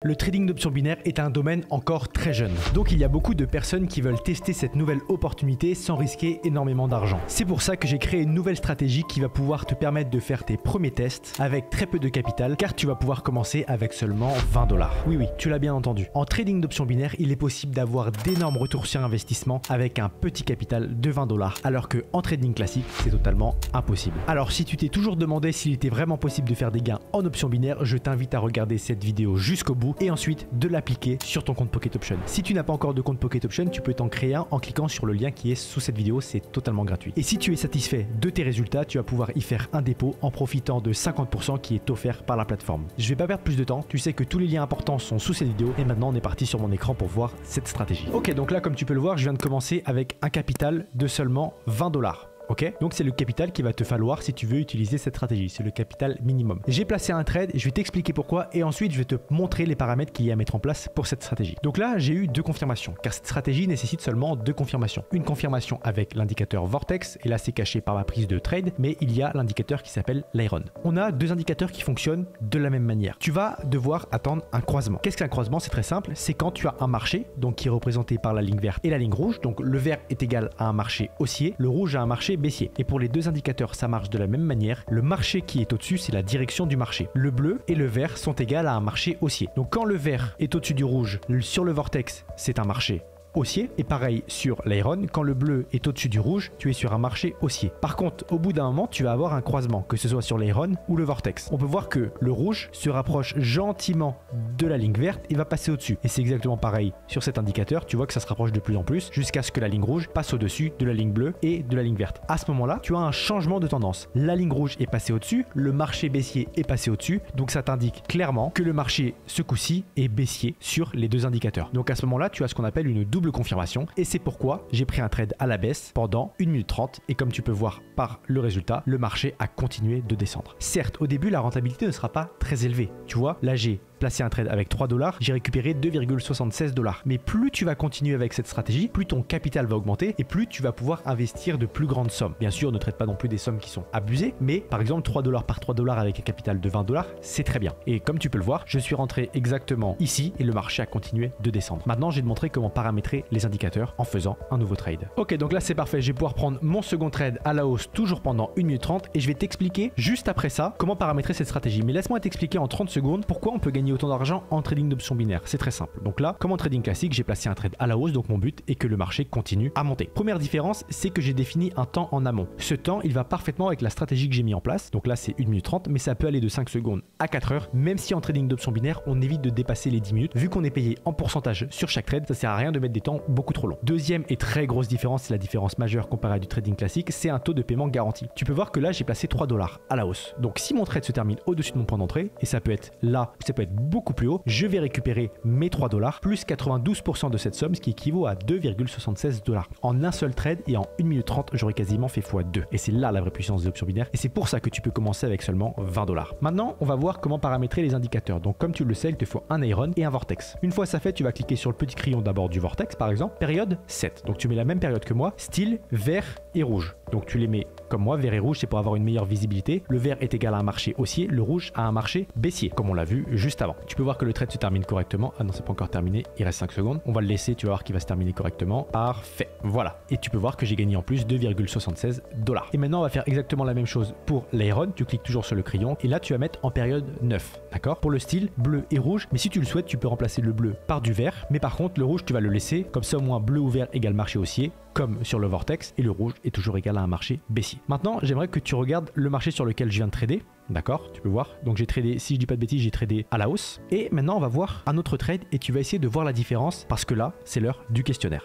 Le trading d'options binaires est un domaine encore très jeune. Donc il y a beaucoup de personnes qui veulent tester cette nouvelle opportunité sans risquer énormément d'argent. C'est pour ça que j'ai créé une nouvelle stratégie qui va pouvoir te permettre de faire tes premiers tests avec très peu de capital, car tu vas pouvoir commencer avec seulement 20 $. Oui, tu l'as bien entendu. En trading d'options binaires, il est possible d'avoir d'énormes retours sur investissement avec un petit capital de 20 $, alors que en trading classique, c'est totalement impossible. Alors si tu t'es toujours demandé s'il était vraiment possible de faire des gains en options binaires, je t'invite à regarder cette vidéo jusqu'au bout et ensuite de l'appliquer sur ton compte Pocket Option. Si tu n'as pas encore de compte Pocket Option, tu peux t'en créer un en cliquant sur le lien qui est sous cette vidéo, c'est totalement gratuit. Et si tu es satisfait de tes résultats, tu vas pouvoir y faire un dépôt en profitant de 50% qui est offert par la plateforme. Je vais pas perdre plus de temps, tu sais que tous les liens importants sont sous cette vidéo et maintenant on est parti sur mon écran pour voir cette stratégie. Ok, donc là comme tu peux le voir, je viens de commencer avec un capital de seulement 20 $. Ok, donc c'est le capital qu'il va te falloir si tu veux utiliser cette stratégie, c'est le capital minimum. J'ai placé un trade et je vais t'expliquer pourquoi et ensuite je vais te montrer les paramètres qu'il y a à mettre en place pour cette stratégie. Donc là j'ai eu 2 confirmations car cette stratégie nécessite seulement 2 confirmations. Une confirmation avec l'indicateur Vortex et là c'est caché par ma prise de trade, mais il y a l'indicateur qui s'appelle l'Iron. On a 2 indicateurs qui fonctionnent de la même manière. Tu vas devoir attendre un croisement. Qu'est-ce qu'un croisement? C'est très simple, c'est quand tu as un marché donc qui est représenté par la ligne verte et la ligne rouge. Donc le vert est égal à un marché haussier, le rouge à un marché baissier. Et pour les 2 indicateurs, ça marche de la même manière. Le marché qui est au-dessus, c'est la direction du marché. Le bleu et le vert sont égaux à un marché haussier. Donc quand le vert est au-dessus du rouge, sur le vortex, c'est un marché haussier. Et pareil sur l'Iron, quand le bleu est au-dessus du rouge, tu es sur un marché haussier. Par contre, au bout d'un moment, tu vas avoir un croisement, que ce soit sur l'Iron ou le vortex. On peut voir que le rouge se rapproche gentiment de la ligne verte et va passer au-dessus. Et c'est exactement pareil sur cet indicateur. Tu vois que ça se rapproche de plus en plus jusqu'à ce que la ligne rouge passe au-dessus de la ligne bleue et de la ligne verte. À ce moment-là, tu as un changement de tendance. La ligne rouge est passée au-dessus, le marché baissier est passé au-dessus. Donc ça t'indique clairement que le marché, ce coup-ci, est baissier sur les 2 indicateurs. Donc à ce moment-là, tu as ce qu'on appelle une double confirmation et c'est pourquoi j'ai pris un trade à la baisse pendant 1 minute 30 et comme tu peux voir par le résultat, le marché a continué de descendre. Certes, au début, la rentabilité ne sera pas très élevée. Tu vois, là j'ai placé un trade avec 3 $, j'ai récupéré 2,76 $. Mais plus tu vas continuer avec cette stratégie, plus ton capital va augmenter et plus tu vas pouvoir investir de plus grandes sommes. Bien sûr, ne traite pas non plus des sommes qui sont abusées, mais par exemple 3 $ par 3 $ avec un capital de 20 $, c'est très bien. Et comme tu peux le voir, je suis rentré exactement ici et le marché a continué de descendre. Maintenant, je vais te montrer comment paramétrer les indicateurs en faisant un nouveau trade. Ok, donc là c'est parfait, je vais pouvoir prendre mon second trade à la hausse toujours pendant 1 minute 30 et je vais t'expliquer juste après ça comment paramétrer cette stratégie. Mais laisse-moi t'expliquer en 30 secondes pourquoi on peut gagner autant d'argent en trading d'options binaires. C'est très simple. Donc là, comme en trading classique, j'ai placé un trade à la hausse, donc mon but est que le marché continue à monter. Première différence, c'est que j'ai défini un temps en amont. Ce temps, il va parfaitement avec la stratégie que j'ai mis en place. Donc là, c'est 1 minute 30, mais ça peut aller de 5 secondes à 4 heures, même si en trading d'options binaires, on évite de dépasser les 10 minutes. Vu qu'on est payé en pourcentage sur chaque trade, ça sert à rien de mettre des temps beaucoup trop longs. Deuxième et très grosse différence, c'est la différence majeure comparée à du trading classique, c'est un taux de paiement garanti. Tu peux voir que là, j'ai placé 3 $ à la hausse. Donc si mon trade se termine au-dessus de mon point d'entrée, et ça peut être là, ou ça peut être beaucoup plus haut, je vais récupérer mes 3 $ plus 92% de cette somme, ce qui équivaut à 2,76 $. En un seul trade et en 1 minute 30, j'aurais quasiment fait x2. Et c'est là la vraie puissance des options binaires. Et c'est pour ça que tu peux commencer avec seulement 20 $. Maintenant, on va voir comment paramétrer les indicateurs. Donc comme tu le sais, il te faut un Iron et un Vortex. Une fois ça fait, tu vas cliquer sur le petit crayon d'abord du Vortex, par exemple, période 7. Donc tu mets la même période que moi, style vert et rouge. Donc tu les mets comme moi, vert et rouge, c'est pour avoir une meilleure visibilité. Le vert est égal à un marché haussier, le rouge à un marché baissier, comme on l'a vu juste avant. Tu peux voir que le trade se termine correctement. Ah non, c'est pas encore terminé, il reste 5 secondes. On va le laisser, tu vas voir qu'il va se terminer correctement. Parfait, voilà. Et tu peux voir que j'ai gagné en plus 2,76 $. Et maintenant, on va faire exactement la même chose pour l'Iron. Tu cliques toujours sur le crayon et là, tu vas mettre en période 9. D'accord? Pour le style bleu et rouge, mais si tu le souhaites, tu peux remplacer le bleu par du vert. Mais par contre, le rouge, tu vas le laisser. Comme ça, au moins, bleu ou vert égale marché haussier, comme sur le Vortex, et le rouge est toujours égal à un marché baissier. Maintenant, j'aimerais que tu regardes le marché sur lequel je viens de trader. D'accord, tu peux voir. Donc j'ai tradé, si je dis pas de bêtises, j'ai tradé à la hausse. Et maintenant, on va voir un autre trade et tu vas essayer de voir la différence parce que là, c'est l'heure du questionnaire.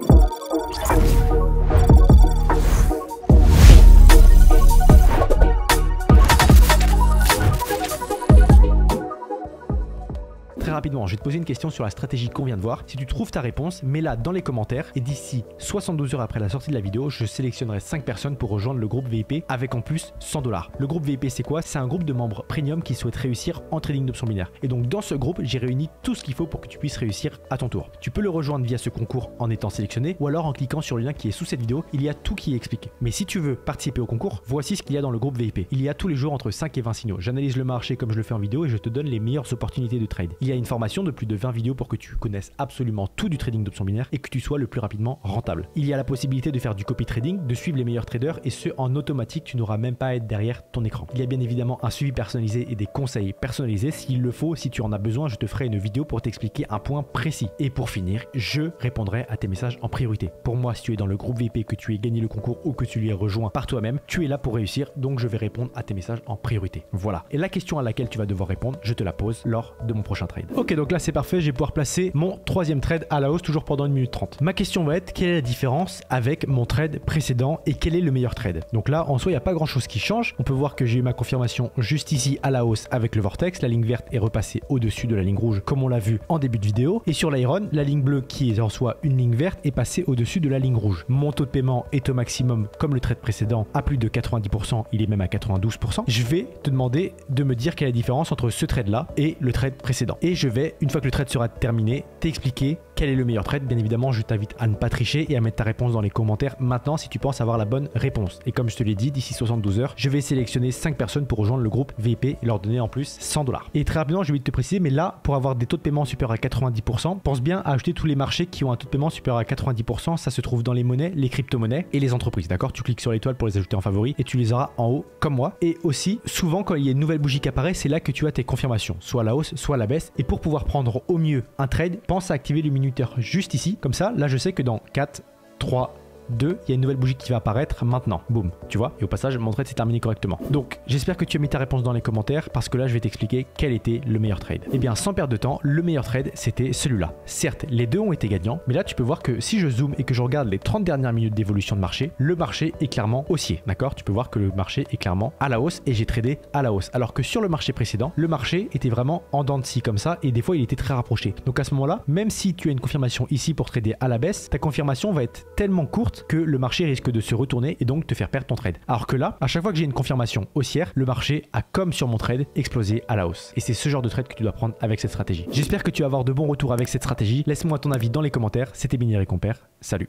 Très rapidement, je vais te poser une question sur la stratégie qu'on vient de voir. Si tu trouves ta réponse, mets-la dans les commentaires et d'ici 72 heures après la sortie de la vidéo, je sélectionnerai 5 personnes pour rejoindre le groupe VIP avec en plus 100 $. Le groupe VIP, c'est quoi? C'est un groupe de membres premium qui souhaitent réussir en trading d'options binaires. Et donc dans ce groupe, j'ai réuni tout ce qu'il faut pour que tu puisses réussir à ton tour. Tu peux le rejoindre via ce concours en étant sélectionné ou alors en cliquant sur le lien qui est sous cette vidéo. Il y a tout qui est expliqué. Mais si tu veux participer au concours, voici ce qu'il y a dans le groupe VIP. Il y a tous les jours entre 5 et 20 signaux. J'analyse le marché comme je le fais en vidéo et je te donne les meilleures opportunités de trade. Il y a une formation de plus de 20 vidéos pour que tu connaisses absolument tout du trading d'options binaires et que tu sois le plus rapidement rentable. Il y a la possibilité de faire du copy trading, de suivre les meilleurs traders et ce en automatique, tu n'auras même pas à être derrière ton écran. Il y a bien évidemment un suivi personnalisé et des conseils personnalisés. S'il le faut, si tu en as besoin, je te ferai une vidéo pour t'expliquer un point précis. Et pour finir, je répondrai à tes messages en priorité. Pour moi, si tu es dans le groupe VIP, que tu aies gagné le concours ou que tu l'aies rejoint par toi-même, tu es là pour réussir, donc je vais répondre à tes messages en priorité. Voilà. Et la question à laquelle tu vas devoir répondre, je te la pose lors de mon prochain trade. Ok, donc là c'est parfait, je vais pouvoir placer mon troisième trade à la hausse, toujours pendant 1 minute 30. Ma question va être, quelle est la différence avec mon trade précédent et quel est le meilleur trade? Donc là, en soi, il n'y a pas grand chose qui change. On peut voir que j'ai eu ma confirmation juste ici à la hausse avec le vortex. La ligne verte est repassée au-dessus de la ligne rouge comme on l'a vu en début de vidéo. Et sur l'Iron, la ligne bleue qui est en soi une ligne verte est passée au-dessus de la ligne rouge. Mon taux de paiement est au maximum comme le trade précédent à plus de 90%, il est même à 92%. Je vais te demander de me dire quelle est la différence entre ce trade là et le trade précédent. Et je vais, une fois que le trade sera terminé, t'expliquer quel est le meilleur trade. Bien évidemment, je t'invite à ne pas tricher et à mettre ta réponse dans les commentaires maintenant si tu penses avoir la bonne réponse. Et comme je te l'ai dit, d'ici 72 heures, je vais sélectionner 5 personnes pour rejoindre le groupe VIP et leur donner en plus 100 $. Et très rapidement, je vais te préciser, mais là, pour avoir des taux de paiement supérieurs à 90%, pense bien à ajouter tous les marchés qui ont un taux de paiement supérieur à 90%. Ça se trouve dans les monnaies, les crypto-monnaies et les entreprises. D'accord? Tu cliques sur l'étoile pour les ajouter en favori et tu les auras en haut comme moi. Et aussi, souvent, quand il y a une nouvelle bougie qui apparaît, c'est là que tu as tes confirmations, soit à la hausse, soit à la baisse. Et pour pouvoir prendre au mieux un trade, pense à activer le minuteur juste ici. Comme ça, là, je sais que dans 4, 3, 2, il y a une nouvelle bougie qui va apparaître maintenant. Boum, tu vois. Et au passage, mon trade s'est terminé correctement. Donc, j'espère que tu as mis ta réponse dans les commentaires parce que là, je vais t'expliquer quel était le meilleur trade. Et bien, sans perdre de temps, le meilleur trade, c'était celui-là. Certes, les deux ont été gagnants, mais là, tu peux voir que si je zoome et que je regarde les 30 dernières minutes d'évolution de marché, le marché est clairement haussier. D'accord? Tu peux voir que le marché est clairement à la hausse et j'ai tradé à la hausse. Alors que sur le marché précédent, le marché était vraiment en dents de scie comme ça et des fois, il était très rapproché. Donc à ce moment-là, même si tu as une confirmation ici pour trader à la baisse, ta confirmation va être tellement courte que le marché risque de se retourner et donc te faire perdre ton trade. Alors que là, à chaque fois que j'ai une confirmation haussière, le marché a, comme sur mon trade, explosé à la hausse. Et c'est ce genre de trade que tu dois prendre avec cette stratégie. J'espère que tu vas avoir de bons retours avec cette stratégie. Laisse-moi ton avis dans les commentaires. C'était Binaire et Compère. Salut.